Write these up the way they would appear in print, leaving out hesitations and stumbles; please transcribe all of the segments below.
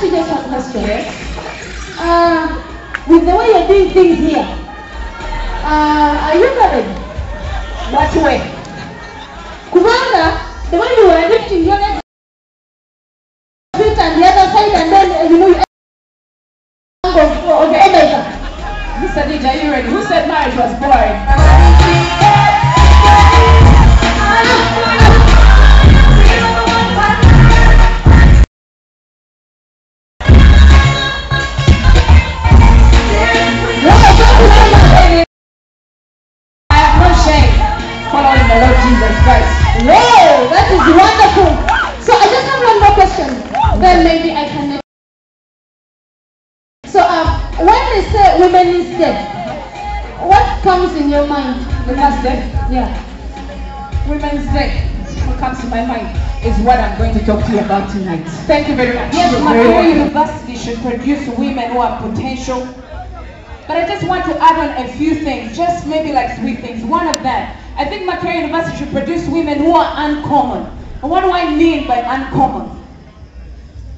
you just one question. Yes. With the way you're doing things here, are you married? What way? Kubanga, the way you were lifting your leg feet and the other side, and then you know you okay. Mr. DJ, are you ready? Who said marriage was boring? I have no shame following the Lord Jesus Christ. Whoa, that is wonderful. So I just have one more question. Then maybe I can. So when they say women is dead, what comes in your mind? Women's Day? Yeah. Women's Day. What comes to my mind is what I'm going to talk to you about tonight. Thank you very much. Yes, Makerere University should produce women who have potential. But I just want to add on a few things, just maybe like 3 things. One of them, I think Makerere University should produce women who are uncommon. And what do I mean by uncommon?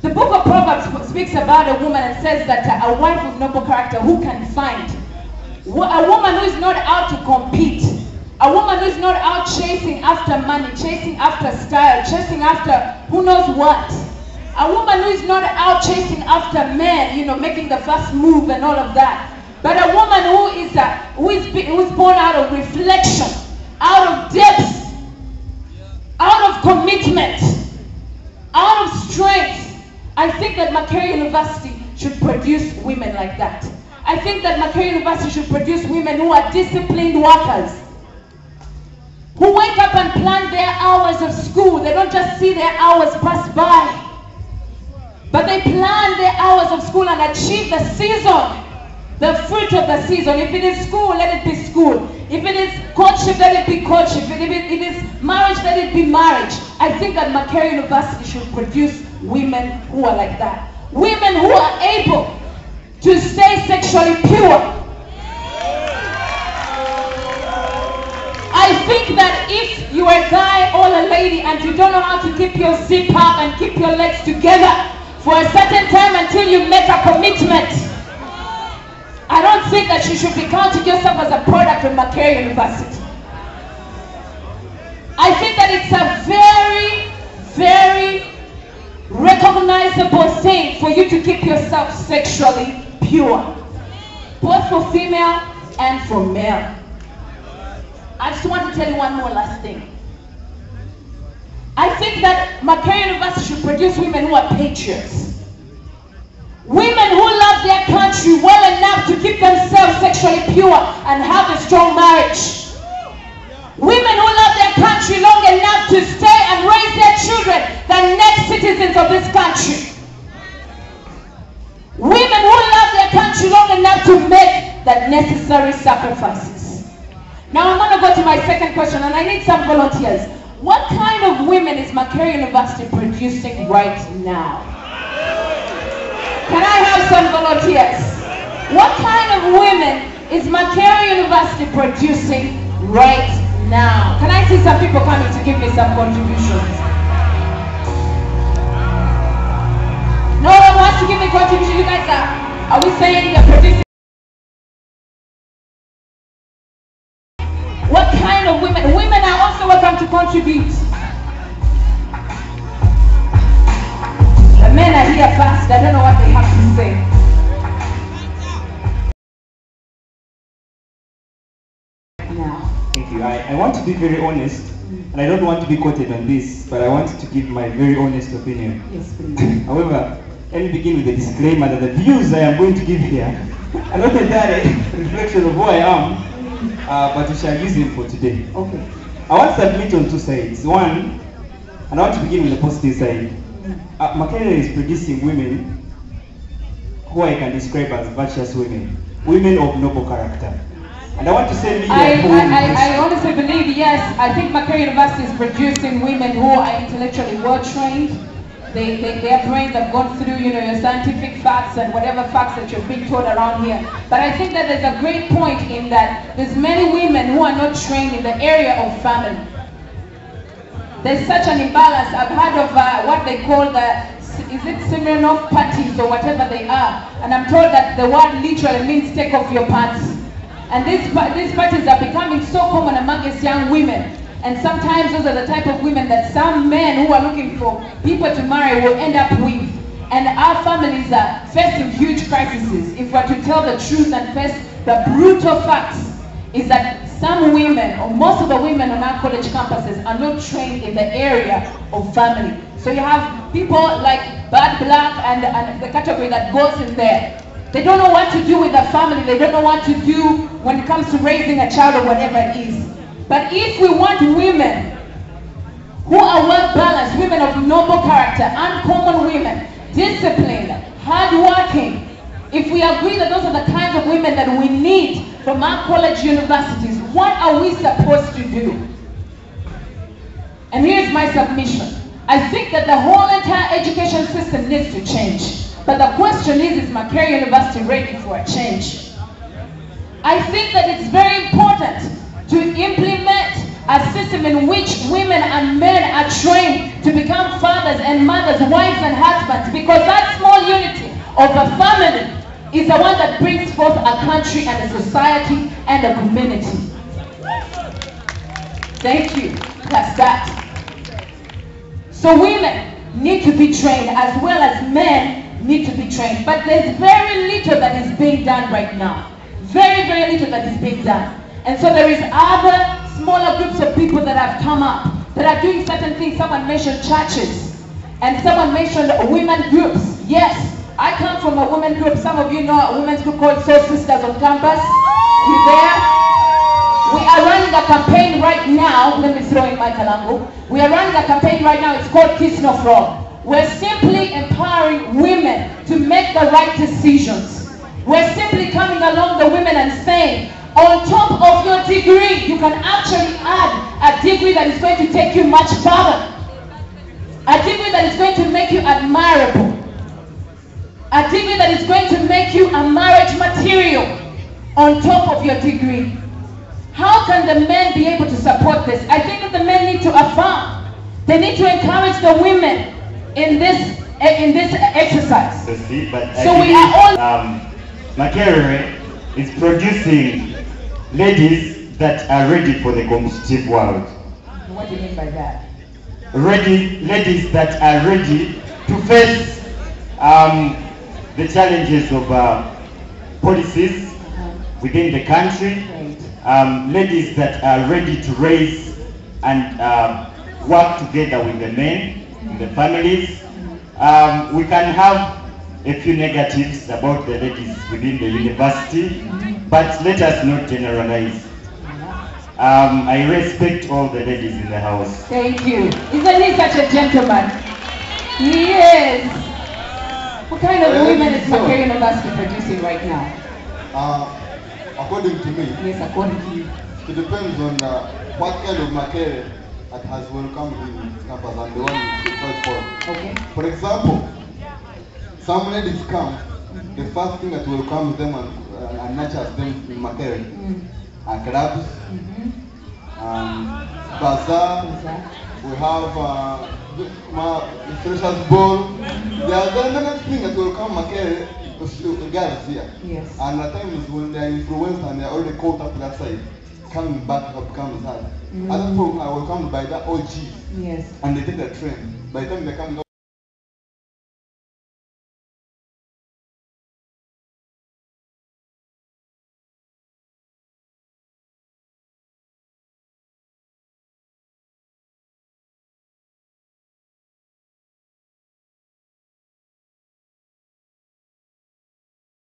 The book of Proverbs speaks about a woman and says that a wife of noble character who can find. A woman who is not out to compete. A woman who is not out chasing after money, chasing after style, chasing after who knows what. A woman who is not out chasing after men, you know, making the first move and all of that. But a woman who is born out of reflection, out of depth, out of commitment, out of strength. I think that Makerere University should produce women like that. I think that Makerere University should produce women who are disciplined workers, who wake up and plan their hours of school. They don't just see their hours pass by, but they plan their hours of school and achieve the season, the fruit of the season. If it is school, let it be school. If it is courtship, let it be courtship. If it is marriage, let it be marriage. I think that Makerere University should produce women who are like that. Women who are able to stay sexually pure. I think that if you're a guy or a lady and you don't know how to keep your zip up and keep your legs together for a certain time until you make a commitment, I don't think that you should be counting yourself as a product of Makerere University. I think that it's a very, very recognizable thing for you to keep yourself sexually pure, both for female and for male. I just want to tell you one more last thing. I think that Makerere University should produce women who are patriots. Women who love their country well enough to keep themselves sexually pure and have a strong marriage. Women who love their country long enough to stay and raise their children, the next citizens of this country. Women who love their country long enough to make the necessary sacrifices. Now I'm going to go to my second question, and I need some volunteers. What kind of women is Makerere University producing right now? Can I have some volunteers? What kind of women is Makerere University producing right now? Can I see some people coming to give me some contributions? No one wants to give me contribution. You guys are we saying you're producing? What kind of women? Women are also welcome to contribute. The men are here first. I don't know what they have to say. Now. Thank you. I want to be very honest, and I don't want to be quoted on this, but I want to give my very honest opinion. Yes, please. However, let me begin with a disclaimer that the views I am going to give here are not entirely a reflection of who I am, but we shall use them for today. Okay. I want to submit on 2 sides. One, and I want to begin with the positive side. Makerere is producing women who I can describe as virtuous women, women of noble character. And I want to say I honestly believe, yes, I think Makerere University is producing women who are intellectually well trained. Their brains have gone through, you know, your scientific facts and whatever facts that you're being taught around here. But I think that there's a great point in that there's many women who are not trained in the area of family. There's such an imbalance. I've heard of what they call the is it Smirnoff parties or whatever they are, and I'm told that the word literally means take off your pants. And these parties are becoming so common amongst young women. And sometimes those are the type of women that some men who are looking for people to marry will end up with. And our families are facing huge crises. If we're to tell the truth and face the brutal facts, is that some women, or most of the women on our college campuses, are not trained in the area of family. So you have people like Bad Black and the category that goes in there. They don't know what to do with the family. They don't know what to do when it comes to raising a child or whatever it is. But if we want women who are well balanced, women of noble character, uncommon women, disciplined, hardworking, if we agree that those are the kinds of women that we need from our college universities, what are we supposed to do? And here's my submission. I think that the whole entire education system needs to change. But the question is Makerere University ready for a change? I think that it's very important to implement a system in which women and men are trained to become fathers and mothers, wives and husbands, because that small unity of a family is the one that brings forth a country and a society and a community. Thank you. That's that. So women need to be trained as well as men need to be trained. But there's very little that is being done right now. Very, very little that is being done. And so there is other smaller groups of people that have come up that are doing certain things. Someone mentioned churches and someone mentioned women groups. Yes, I come from a women group. Some of you know a women's group called Soul Sisters on campus. You there? We are running a campaign right now. Let me throw in my kalangu. We are running a campaign right now. It's called Kiss No Frog. We're simply empowering women to make the right decisions. We're simply coming along the women and saying, on top of your degree, you can actually add a degree that is going to take you much further. A degree that is going to make you admirable. A degree that is going to make you a marriage material on top of your degree. How can the men be able to support this? I think that the men need to affirm. They need to encourage the women in this exercise. But so we are all Makerere is producing ladies that are ready for the competitive world. What do you mean by that? Ladies that are ready to face the challenges of policies within the country. Ladies that are ready to raise and work together with the men in the families. We can have a few negatives about the ladies within the university, but let us not generalize. I respect all the ladies in the house. Thank you. Isn't he such a gentleman? He is. What kind of women is Makerere University producing right now? According to me, yes, according to you, it depends on what kind of Makerere that has welcomed in campus and the one in the first for. Okay. For example, some ladies come, the first thing that welcomes them and nurtures them in Makerere are clubs, bazaar, we have freshers ball. There are many things that welcome Makerere girls here. Yes. And at times when they are influenced and they are already caught up to that side, coming back becomes hard. Other people are welcomed by that OG. Yes. And they take the train. By the time they come